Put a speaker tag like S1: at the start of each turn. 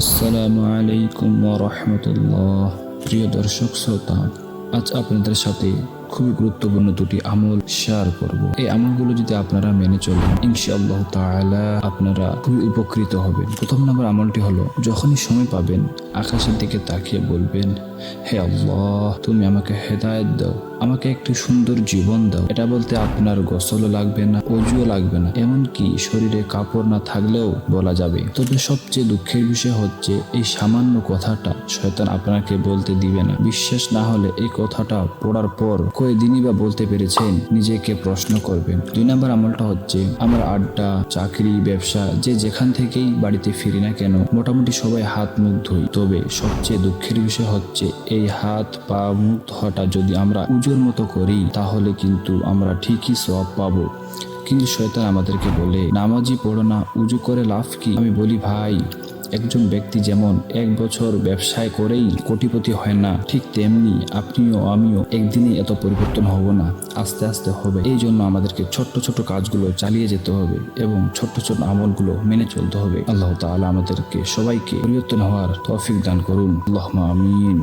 S1: আসসালামু আলাইকুম ওয়া রাহমাতুল্লাহ। প্রিয় দর্শক শ্রোতা, আজ আপনাদের সাথে খুবই গুরুত্বপূর্ণ দুটি আমল শেয়ার করব। এই আমলগুলো যদি আপনারা মেনে চলেন, ইনশাআল্লাহ তাআলা আপনারা খুবই উপকৃত হবেন। প্রথম নম্বর আমলটি হলো, যখনই সময় পাবেন আকাশের দিকে তাকিয়ে বলবেন, হে আল্লাহ, তুমি আমাকে হেদায়েত দাও, আমাকে একটি সুন্দর জীবন দাও। এটা বলতে আপনার গোসলও লাগবে না, অজুও লাগবে না, এমনকি শরীরে কাপড় না থাকলেও বলা যাবে। তবে সবচেয়ে দুঃখের বিষয় হচ্ছে, এই সামান্য কথাটা শয়তান আপনাকে বলতে দিবে না। বিশ্বাস না হলে এই কথাটা পড়ার পর কয়দিনই বা বলতে পেরেছেন, নিজেকে প্রশ্ন করবেন। 2 নম্বর আমলটা হচ্ছে, আমার আড্ডা, চাকরি, ব্যবসা, যে যেখান থেকেই বাড়িতে ফিরি না কেন, মোটামুটি সবাই হাত মুখ ধুই। তবে সবচেয়ে দুঃখের বিষয় হচ্ছে, এই হাত পা মুখ ধোয়াটা যদি আমরা উজুর মতো করি, তাহলে কিন্তু আমরা ঠিকই সওয়াব পাবো। কিন্তু শয়তান আমাদেরকে বলে, নামাজি পড়ো না, উজু করে লাভ কি? আমি বলি, ভাই, একজন ব্যক্তি যেমন 1 বছর ব্যবসায় করেই কোটিপতি হয় না, ঠিক তেমনি আপনিও আমিও একদিনে এত পরিবর্তন হব না, আস্তে আস্তে হবে। এই জন্য আমাদেরকে ছোট্ট ছোট্ট কাজগুলো চালিয়ে যেতে হবে এবং ছোট্ট ছোট্ট আমলগুলো মেনে চলতে হবে। আল্লাহ তাআলা আমাদেরকে সবাইকে পরিবর্তন হওয়ার তৌফিক দান করুন। আল্লাহুম্মা আমিন।